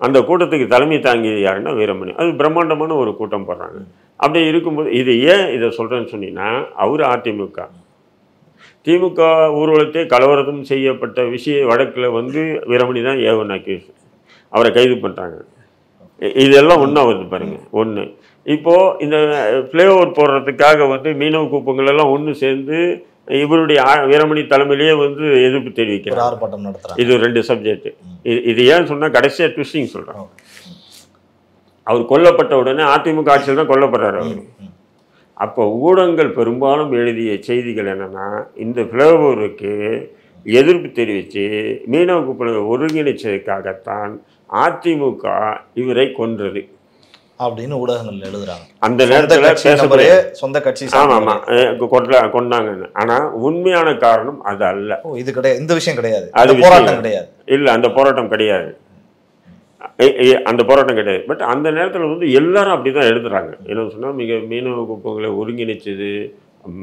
அந்த கூட்டத்துக்கு தலைமை தாங்கியது யாருன்னா வீரமணி. அது பிரம்மாண்டமான ஒரு கூட்டம் போடுறாங்க. அப்படி இருக்கும்போது இது ஏன் இதை சொல்கிறேன்னு சொன்னீங்கன்னா அவர் திமுக ஊர்வலத்தை கலவரம் செய்யப்பட்ட வழக்கில் வந்து வீரமணி தான் ஏவன் அக்யூஸ், அவரை கைது பண்ணுறாங்க. இதெல்லாம் ஒன்றா வருது பாருங்கள். ஒன்று இப்போது இந்த ஃப்ளைஓவர் போடுறதுக்காக வந்து மீனவ குப்பங்கள் எல்லாம் ஒன்று சேர்ந்து இவருடைய வீரமணி தலைமையிலேயே வந்து எதிர்ப்பு தெரிவிக்கிறார். இது 2 சப்ஜெக்ட். இது ஏன்னு சொன்னால் கடைசியாக ட்விஸ்டிங் சொல்கிறாங்க. அவர் கொல்லப்பட்ட உடனே அதிமுக ஆட்சியில் தான் கொல்லப்படுறாரு அவர். அப்போ ஊடகங்கள் பெரும்பாலும் எழுதிய செய்திகள் என்னென்னா இந்த ஃப்ளைஓவருக்கு எதிர்ப்பு தெரிவித்து மீனவ குப்பங்களை ஒருங்கிணைச்சதுக்காகத்தான் அதிமுக இவரை கொன்றது அப்படின்னு ஊடகங்கள் எழுதுறாங்க. அந்த நேரத்தில் சொந்த கட்சி கொண்டாங்க. ஆனால் உண்மையான காரணம் அது அல்ல. இது கிடையாது, இந்த விஷயம் கிடையாது, அது போராட்டம் கிடையாது. இல்லை, அந்த போராட்டம் கிடையாது. பட் அந்த நேரத்தில் வந்து எல்லாரும் அப்படி தான் எழுதுறாங்க. என்ன சொன்னால் மீனவ குப்பங்களை ஒருங்கிணைச்சது,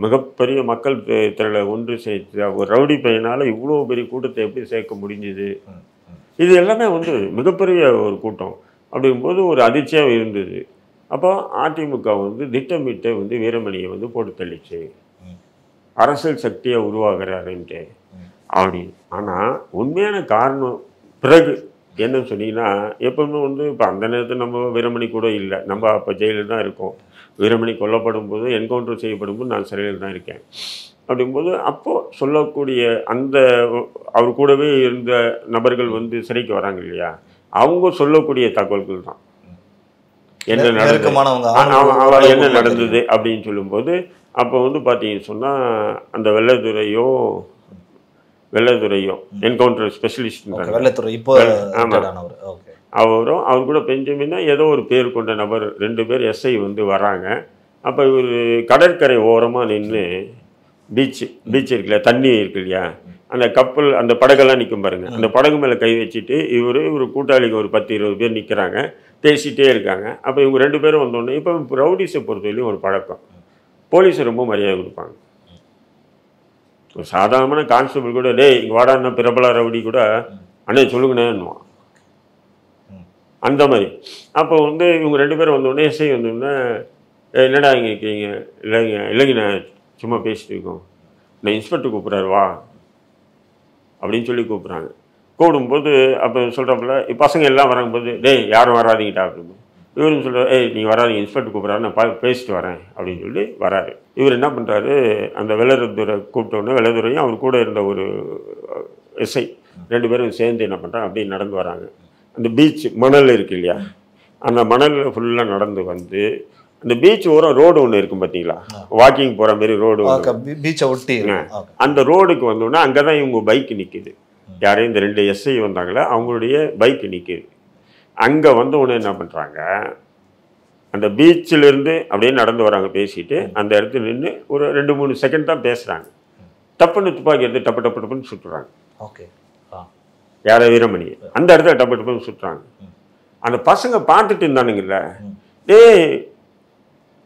மிகப்பெரிய மக்கள் திரளை ஒன்று சேர்த்து ஒரு ரவுடி பையனால் இவ்வளோ பெரிய கூட்டத்தை எப்படி சேர்க்க முடிஞ்சுது, இது எல்லாமே வந்து மிகப்பெரிய ஒரு கூட்டம். அப்படிங்கும்போது ஒரு அதிர்ச்சியாக இருந்தது. அப்போ அதிமுக வந்து திட்டமிட்டு வந்து வீரமணியை வந்து போட்டு தள்ளிச்சு, அரசியல் சக்தியை உருவாகிறாருன்ட்டு அப்படின்னு. ஆனால் உண்மையான காரணம் பிறகு என்னன்னு சொன்னீங்கன்னா எப்பவுமே வந்து இப்போ அந்த நேரத்தில் நம்ம வீரமணி கூட இல்லை, நம்ம அப்போ ஜெயிலில் தான் இருக்கோம். வீரமணி கொல்லப்படும் போது என்கவுண்டர் செய்யப்படும் போது நான் சிறையில் தான் இருக்கேன். அப்படிங்கும்போது அப்போது சொல்லக்கூடிய அந்த அவர் கூடவே இருந்த நபர்கள் வந்து சிறைக்கு வராங்க இல்லையா, அவங்க சொல்லக்கூடிய தகவல்கள் தான் என்ன நடந்தது அப்படின்னு சொல்லும்போது அப்போ வந்து பார்த்தீங்கன்னு சொன்னால் அந்த வெள்ளதுரையும் என்கவுண்டர் ஸ்பெஷலிஸ்ட் அவரும் அவர் கூட பெஞ்சமின்னா ஏதோ ஒரு பேர் கொண்ட நபர் 2 பேர் எஸ்ஐ வந்து வராங்க. அப்போ இவர் கடற்கரை ஓரமாக நின்று பீச் இருக்குல்லையா, தண்ணி இருக்கு இல்லையா, அந்த கப்பல் அந்த படகெல்லாம் நிற்கும் பாருங்க, அந்த படகு மேலே கை வச்சுட்டு இவர் கூட்டாளிக்கு ஒரு 10-20 பேர் நிற்கிறாங்க, பேசிகிட்டே இருக்காங்க. அப்போ இவங்க 2 பேரும் வந்தோடனே இப்போ ரவுடிஸை பொறுத்தவரையிலும் ஒரு பழக்கம், போலீஸை ரொம்ப மரியாதை கொடுப்பாங்க. சாதாரணமான கான்ஸ்டபிள் கூட இங்கே வாடான்னா பிரபல ரவுடி கூட அண்ணே சொல்லுங்கண்ணேன்னுவான், அந்த மாதிரி. அப்போ வந்து இவங்க 2 பேரும் வந்தோடனே எஸ்ஐ வந்தோடனே என்னடா இங்கே இருக்கீங்க, இல்லைங்க நான் சும்மா பேசிட்டு இருக்கோம், நான் இன்ஸ்பெக்டர் கூப்பிட்றாரு வா அப்படின்னு சொல்லி கூப்பிட்றாங்க. கூப்பிடும்போது அப்போ சொல்கிறப்பல பசங்க எல்லாம் வரும்போது யாரும் வராதிங்கிட்டா அப்படின்னு இவரும் சொல்கிறார், நீங்கள் வராதிங்க, இன்ஸ்பெக்டர் கூப்பிட்றாரு, நான் பேசிட்டு வரேன் அப்படின்னு சொல்லி வராரு. இவர் என்ன பண்ணுறாரு, அந்த வெள்ளதுரை கூப்பிட்டோன்னே வெள்ளதுரையும் அவர் கூட இருந்த ஒரு எஸ்ஐ 2 பேரும் சேர்ந்து என்ன பண்ணுறாங்க அப்படியே நடந்து வராங்க. அந்த பீச் மணல் இருக்கு இல்லையா, அந்த மணலில் ஃபுல்லாக நடந்து வந்து அந்த பீச் ஓரம் ரோடு ஒன்று இருக்கும் பார்த்தீங்களா, வாக்கிங் போகிற மாதிரி ரோடு, பீச்சை ஒட்டி அந்த ரோடுக்கு வந்தோன்னா அங்கே தான் இவங்க பைக் நிற்கிது. யாரையும் இந்த 2 எஸ்ஐ வந்தாங்களே அவங்களுடைய பைக் நிற்கிது. அங்கே வந்த உடனே என்ன பண்ணுறாங்க, அந்த பீச்சிலேருந்து அப்படியே நடந்து வராங்க பேசிட்டு, அந்த இடத்துல நின்று ஒரு 2-3 செகண்ட் தான் பேசுகிறாங்க. டப்புன்னு துப்பாக்கி எடுத்து டப்பு டப்பு டப்புன்னு சுட்டுறாங்க. ஓகே, யாரை வீரமணி அந்த இடத்துல டப்பு டப்புன்னு சுட்டுறாங்க. அந்த பசங்க பார்த்துட்டு இருந்தானுங்கல்ல, டேய்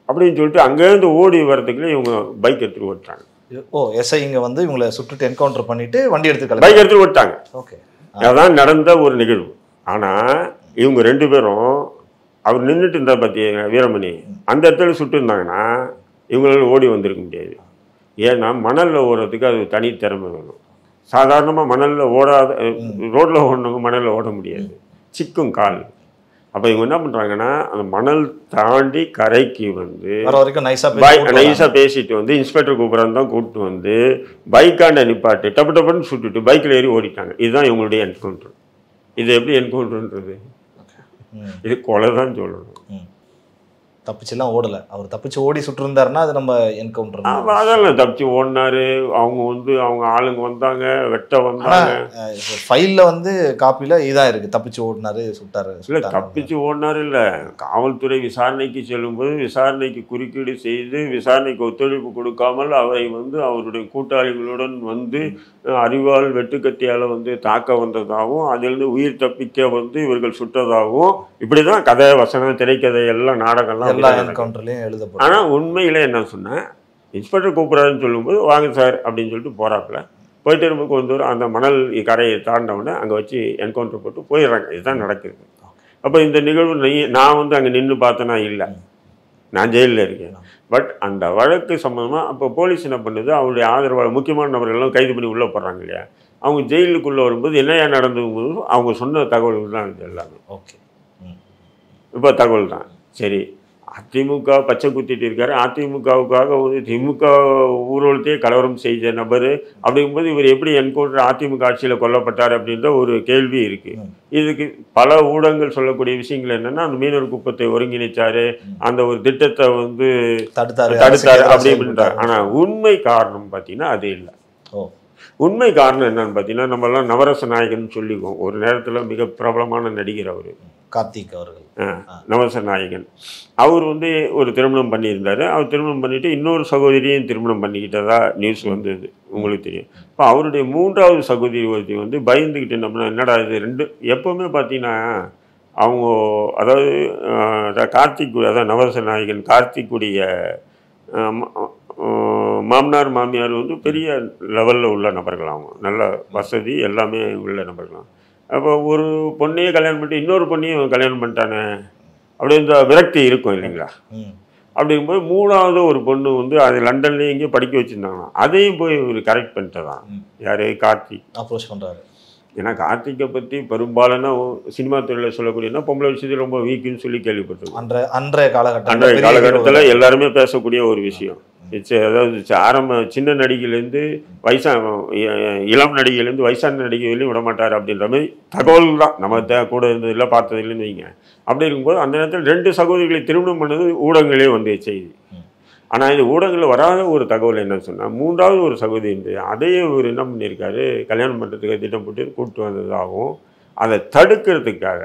அப்படின்னு சொல்லிட்டு அங்கேருந்து ஓடி வர்றதுக்குள்ளே இவங்க பைக் எடுத்துகிட்டு ஓட்டாங்க. எஸ்ஐ இங்கே வந்து இவங்களை சுட்டுட்டு என்கவுண்டர் பண்ணிட்டு வண்டி எடுத்து பைக் எடுத்துகிட்டு ஓட்டாங்க. ஓகே, அதான் நடந்த ஒரு நிகழ்வு. ஆனால் இவங்க 2 பேரும் அவர் நின்றுட்டு இருந்தா பார்த்தியா வீரமணி, அந்த இடத்துல சுட்டு இருந்தாங்கன்னா இவங்களால ஓடி வந்திருக்க முடியாது. ஏன்னா மணலில் ஓடுறதுக்கு அது தனி திறமை வேணும். சாதாரணமாக மணலில் ஓடாத ரோட்டில் ஓடினவங்க மணலில் ஓட முடியாது, சிக்கும் கால். அப்போ இவங்க என்ன பண்ணுறாங்கன்னா அந்த மணல் தாண்டி கரைக்கு வந்து நைஸாக பேசிட்டு வந்து இன்ஸ்பெக்டர் கூப்பிட்றான்னு தான் கூப்பிட்டு வந்து பைக்காண்ட நிப்பாட்டு டப்பு டப்புன்னு சுட்டுட்டு பைக்கில் ஏறி ஓடிட்டாங்க. இதுதான் இவங்களுடைய என்கவுண்டர். இது எப்படி என்கவுண்டர்ன்றது, இது கொலை தான் சொல்லணும். தப்பிச்சுலாம் ஓடலை, அவர் தப்பிச்சு ஓடி சுட்டுருந்தாருன்னா அது நம்ம என்கவுண்டர். அதெல்லாம் தப்பிச்சு ஓடினாரு. அவங்க வந்து அவங்க ஆளுங்க வந்தாங்க, வெட்ட வந்தாங்க. ஃபைலில் வந்து காப்பியில் இதான் இருக்குது, தப்பிச்சு ஓடினாரு சுட்டாரு. இல்லை தப்பிச்சு ஓடினாரு இல்லை, காவல்துறை விசாரணைக்கு செல்லும்போது விசாரணைக்கு குறுக்கீடு செய்து விசாரணைக்கு ஒத்துழைப்பு கொடுக்காமல் அவரை வந்து அவருடைய கூட்டாளிகளுடன் வந்து அறிவால் வெட்டுக்கத்தியால் வந்து தாக்க வந்ததாகவும் அதிலிருந்து உயிர் தப்பிக்க வந்து இவர்கள் சுட்டதாகவும் இப்படி தான் கதை வசனம் திரைக்கதை எல்லாம் நாடகம்லாம் எழுதப்படும். ஆனால் உண்மையிலே என்ன சொன்னேன், இன்ஸ்பெக்டர் கூப்பிட்றாருன்னு சொல்லும்போது வாங்க சார் அப்படின்னு சொல்லிட்டு போகிறாப்புல போயிட்டு இருக்கும்போது கொஞ்சம் தூரம் அந்த மணல் கரையை தாண்டவுடனே அங்கே வச்சு என்கவுண்டர் போட்டு போயிடுறாங்க. இதுதான் நடக்குது. அப்போ இந்த நிகழ்வு நான் வந்து அங்கே நின்று பார்த்தேன்னா இல்லை, நான் ஜெயிலில் இருக்கேன். பட் அந்த வழக்கு சம்மந்தமாக அப்போ போலீஸ் என்ன பண்ணுது, அவருடைய ஆதரவாளர் முக்கியமான நபர்கள்லாம் கைது பண்ணி உள்ளே போடுறாங்க இல்லையா, அவங்க ஜெயிலுக்குள்ளே வரும்போது என்னையா நடந்தது அவங்க சொன்ன தகவல்கள் தான் இது எல்லாமே. ஓகே, இப்போ தகவல் தான். சரி, அதிமுக பச்சை குத்திட்டு இருக்காரு, அதிமுகவுக்காக வந்து திமுக ஊர்வலத்தையே கலவரம் செய்த நபர் அப்படிங்கும்போது இவர் எப்படி என்கவுண்டர் அதிமுக ஆட்சியில் கொல்லப்பட்டார் அப்படின்ற ஒரு கேள்வி இருக்குது. இதுக்கு பல ஊடகங்கள் சொல்லக்கூடிய விஷயங்கள் என்னென்னா, அந்த மீனவர் குப்பத்தை ஒருங்கிணைச்சாரு, அந்த ஒரு திட்டத்தை வந்து தடுத்தாரு அப்படி அப்படின்றார். ஆனால் உண்மை காரணம் பார்த்தீங்கன்னா அது இல்லை. உண்மை காரணம் என்னன்னு பார்த்தீங்கன்னா, நம்மளாம் நவரச நாயகன் சொல்லிக்குவோம். ஒரு நேரத்தில் மிக பிரபலமான நடிகர் அவர் கார்த்திக் அவர்கள், நவரச நாயகன். அவர் வந்து ஒரு திருமணம் பண்ணியிருந்தார். அவர் திருமணம் பண்ணிவிட்டு இன்னொரு சகோதரியும் திருமணம் பண்ணிக்கிட்டதா நியூஸ் வந்தது, உங்களுக்கு தெரியும். இப்போ அவருடைய 3வது சகோதரி ஒருத்தி வந்து பயந்துக்கிட்டு என்ன பண்ணா, என்னடா இது 2 எப்போவுமே பார்த்தீங்கன்னா அவங்க அதாவது கார்த்திக், அதாவது நவரச நாயகன் கார்த்திக்குடைய மாமனார் மாமியார் வந்து பெரிய லெவலில் உள்ள நபர்கள், அவங்க நல்ல வசதி எல்லாமே உள்ள நபர்களாம். அப்போ ஒரு பொண்ணையே கல்யாணம் பண்ணிட்டு இன்னொரு பொண்ணையும் கல்யாணம் பண்ணிட்டானே அப்படி இந்த விரக்தி இருக்கும் இல்லைங்களா. அப்படிங்கும்போது 3வது ஒரு பொண்ணு வந்து அது லண்டன்லேயே எங்கேயும் படிக்க வச்சுருந்தாங்க, அதையும் போய் ஒரு கரெக்ட் பண்ணிட்டதான் யார், கார்த்திக் அப்ரோச் பண்ணுறாரு. ஏன்னா கார்த்திகை பற்றி பெரும்பாலான சினிமா துறையில் சொல்லக்கூடியனா பொம்பளை விஷயத்தில் ரொம்ப வீக்குன்னு சொல்லி கேள்விப்பட்டிருக்கோம். அன்றைய காலகட்டத்தில் எல்லாருமே பேசக்கூடிய ஒரு விஷயம். அதாவது சின்ன நடிகையிலேருந்து இளம் நடிகையிலேருந்து வயசான நடிகைகளையும் விடமாட்டார் அப்படின்ற மாதிரி தகவல் தான் நம்ம கூட இருந்ததில்லை பார்த்ததில்லைன்னு வைங்க. அப்படி இருக்கும்போது அந்த நேரத்தில் 2 சகோதரிகளை திருமணம் பண்ணது ஊடகங்களே வந்து செய்தி. ஆனால் இந்த ஊடகங்களில் வராத ஒரு தகவல் என்ன சொன்னால், 3வது ஒரு சகோதரி இருந்து அதையே ஒரு என்ன பண்ணியிருக்காரு, கல்யாணம் பண்ணுறதுக்கு திட்டம் போட்டு கூப்பிட்டு வந்ததாகவும் அதை தடுக்கிறதுக்காக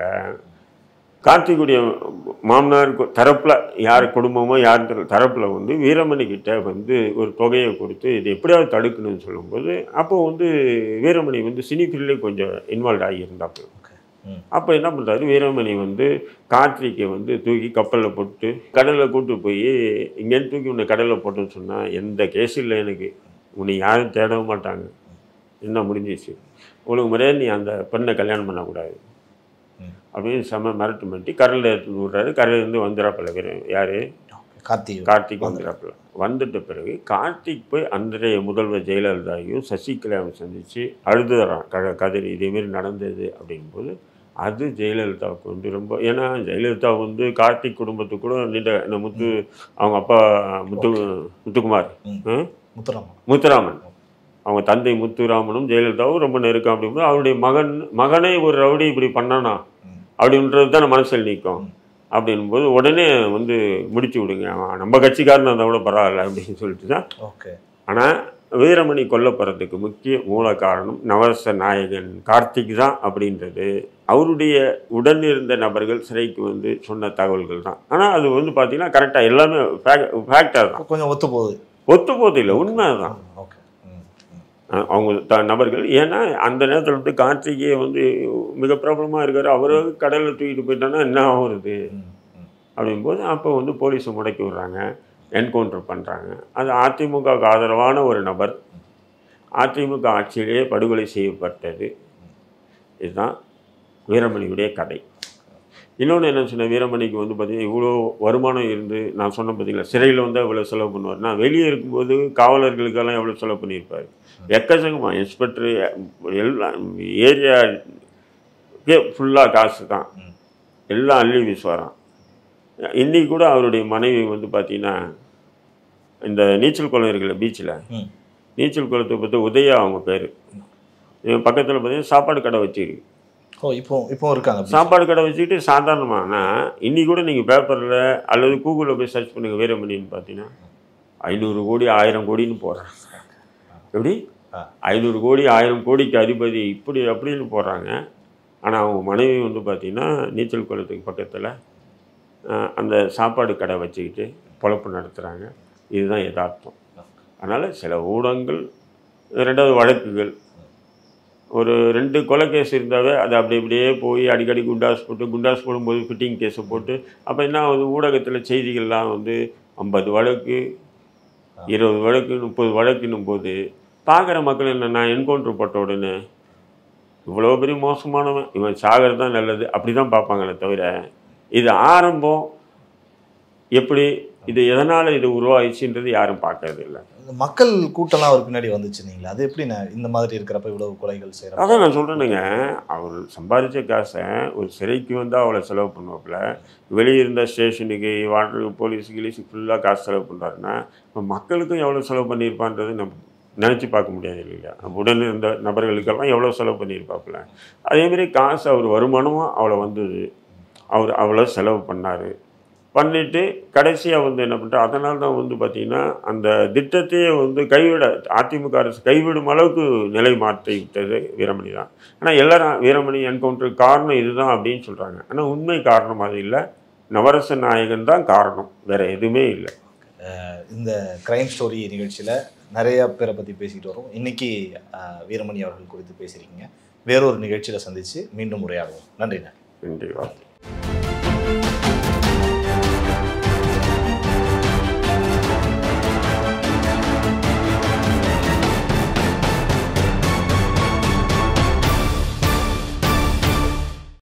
கார்த்திக்குடைய மாமனார் தரப்பில் யார் குடும்பமோ யார் தரப்பில் வந்து வீரமணி கிட்ட வந்து ஒரு தொகையை கொடுத்து இது எப்படியாவது தடுக்கணும்னு சொல்லும்போது அப்போ வந்து வீரமணி வந்து சினி ஃபீல்ட்லேயே கொஞ்சம் இன்வால்வ் ஆகியிருந்தாப்புல. அப்போ என்ன பண்ணுறாரு, வீரமணி வந்து கார்த்திகை வந்து தூக்கி கப்பலில் போட்டு கடலில் கூப்பிட்டு போய் இங்கேருந்து தூக்கி உன்னை கடலில் போட்டோன்னு சொன்னால் எந்த கேஸ் இல்லை, எனக்கு உன்னை யாரும் தேடவும் மாட்டாங்க, என்ன முடிஞ்சிச்சு, உங்களுக்கு முறையாக நீ அந்த பெண்ணை கல்யாணம் பண்ணக்கூடாது அப்படின்னு செம்ம மிரட்டு பண்ணிட்டு கடலில் எடுத்து விடுறாரு. கரையிலேருந்து வந்துடுறாப்பில் யார், கார்த்திக் வந்துடுறாப்பில். வந்துட்ட பிறகு கார்த்திக் போய் அன்றைய முதல்வர் ஜெயலலிதாவையும் சசிகலாவையும் சந்தித்து அழுதுறான், கதறி இதேமாரி நடந்தது அப்படிங்கும்போது அது ஜெயலலிதாவுக்கு வந்து ரொம்ப, ஏன்னா ஜெயலலிதா வந்து கார்த்திக் குடும்பத்துக்கு கூட இந்த அவங்க அப்பா முத்துக்குமார் முத்துராமன் அவங்க தந்தை முத்துராமனும் ஜெயலலிதாவும் ரொம்ப நெருக்கம் அப்படிங்கும்போது அவருடைய மகனே ஒரு ரவுடி இப்படி பண்ணானா அப்படின்றது தான் மனசில் நிற்கும். அப்படின்போது உடனே வந்து முடிச்சு விடுங்க, நம்ம கட்சிக்காரன் அதை விட பரவாயில்ல அப்படின்னு சொல்லிட்டு தான். ஆனால் வீரமணி கொல்லப்படுறதுக்கு முக்கிய மூல காரணம் நவரச நாயகன் கார்த்திக் தான் அப்படின்றது அவருடைய உடன் இருந்த நபர்கள் சிறைக்கு வந்து சொன்ன தகவல்கள் தான். ஆனால் அது வந்து பார்த்தீங்கன்னா கரெக்டாக எல்லாமே ஃபேக்டாக தான், கொஞ்சம் ஒத்து போகுது இல்லை, உண்மை தான். அவங்க நபர்கள் ஏன்னா அந்த நேரத்தில் வந்து கார்த்திகே வந்து மிக பிரபலமாக இருக்காரு, அவரு கடலில் தூக்கிட்டு போயிட்டான்னா என்ன ஆகுறது அப்படிங்கும்போது அப்போ வந்து போலீஸை முடக்கி விடுறாங்க, என்கவுண்டர் பண்ணுறாங்க. அது அதிமுகவுக்கு ஆதரவான ஒரு நபர் அதிமுக ஆட்சியிலேயே படுகொலை செய்யப்பட்டது. இதுதான் வீரமணியுடைய கதை. இன்னொன்று என்ன சொன்ன, வீரமணிக்கு வந்து பார்த்திங்கன்னா இவ்வளோ வருமானம் இருந்து நான் சொன்ன பார்த்தீங்களா, சிறையில் வந்து எவ்வளோ செலவு பண்ணுவார்னா வெளியே இருக்கும்போது காவலர்களுக்கெல்லாம் எவ்வளோ செலவு பண்ணியிருப்பார், எக்கச்சக்கமாக. இன்ஸ்பெக்டர் எல்லாம் ஏரியா ஃபுல்லாக காசு தான், எல்லாம் அள்ளி வீசுவாராம். இன்றைக்கி கூட அவருடைய மனைவி வந்து பார்த்திங்கன்னா இந்த நீச்சல் குளம் இருக்குல்ல பீச்சில், நீச்சல் குளத்தை பற்றி உதயா அவங்க பேர், பக்கத்தில் பார்த்தீங்கன்னா சாப்பாடு கடை வச்சுருக்கு. இப்போ இருக்காங்க சாப்பாடு கடை வச்சுக்கிட்டு சாதாரணமான இன்னைக்கு கூட நீங்கள் பேப்பரில் அல்லது கூகுளில் போய் சர்ச் பண்ணுங்கள் வீரமணின்னு பார்த்தீங்கன்னா 500 கோடி 1000 கோடின்னு போடுறாங்க. எப்படி 500 கோடி 1000 கோடிக்கு அதிபதி இப்படி அப்படின்னு போடுறாங்க. ஆனால் அவங்க மனைவி வந்து பார்த்திங்கன்னா நீச்சல் குளத்துக்கு பக்கத்தில் அந்த சாப்பாடு கடை வச்சுக்கிட்டு பொழப்பு நடத்துகிறாங்க. இதுதான் யதார்த்தம். அதனால் சில ஊடகங்கள், ரெண்டாவது வழக்குகள், ஒரு 2 கொலை கேஸ் இருந்தாவே அது அப்படியே போய் அடிக்கடி குண்டாஸ் போடும்போது ஃபிட்டிங் கேஸை போட்டு அப்போ என்ன ஆகுது, ஊடகத்தில் செய்திகள்லாம் வந்து 50 வழக்கு 20 வழக்கு 30 வழக்குன்னும் போது பார்க்குற மக்கள் என்ன, நான் என்கவுண்டர் போட்ட உடனே இவ்வளோ பெரிய மோசமானவன் இவன் சாகிறது தான் நல்லது அப்படி தான் பார்ப்பாங்களே தவிர இது ஆரம்பம் எப்படி, இது எதனால் இது உருவாயிடுச்சுன்றது யாரும் பார்க்கறது இல்லை. மக்கள் கூட்டம்லாம் அவர் பின்னாடி வந்துச்சுங்களா, அது எப்படி இந்த மாதிரி இருக்கிறப்ப இவ்வளவு கொலைகள் செய்யறாங்க? அதான் நான் சொல்கிறேனுங்க, அவர் சம்பாதிச்ச காசை ஒரு சிறைக்கு வந்து அவ்வளோ செலவு பண்ணுவாப்புல, வெளியே இருந்த ஸ்டேஷனுக்கு வாட்டருக்கு போலீஸுக்கு ஃபுல்லாக காசு செலவு பண்ணுறாருன்னா இப்போ மக்களுக்கும் எவ்வளோ செலவு பண்ணியிருப்பான்றது நம்ம நினச்சி பார்க்க முடியாது இல்லையா. உடனே இருந்த நபர்களுக்கெல்லாம் எவ்வளோ செலவு பண்ணியிருப்பாப்புல. அதேமாரி காசு அவர் வருமானமும் அவ்வளோ வந்தது, அவர் அவ்வளோ செலவு பண்ணிவிட்டு கடைசியாக வந்து என்ன பண்ணுறாரு, அதனால தான் வந்து பார்த்திங்கன்னா அந்த திட்டத்தையே வந்து அதிமுக அரசு கைவிடும் அளவுக்கு நிலை மாற்றி விட்டது வீரமணி தான். ஆனால் எல்லாரும் வீரமணி என்கவுண்டருக்கு காரணம் இதுதான் அப்படின்னு சொல்கிறாங்க. ஆனால் உண்மை காரணம் அது இல்லை, நவரச நாயகன் தான் காரணம், வேறு எதுவுமே இல்லை. இந்த கிரைம் ஸ்டோரி நிகழ்ச்சியில் நிறைய பேரை பற்றி பேசிக்கிட்டு வரோம். இன்றைக்கி வீரமணி அவர்கள் குறித்து பேசியிருக்கீங்க. வேறொரு நிகழ்ச்சியில் சந்தித்து மீண்டும் உரையாடுவோம். நன்றிண்ணா. நன்றி.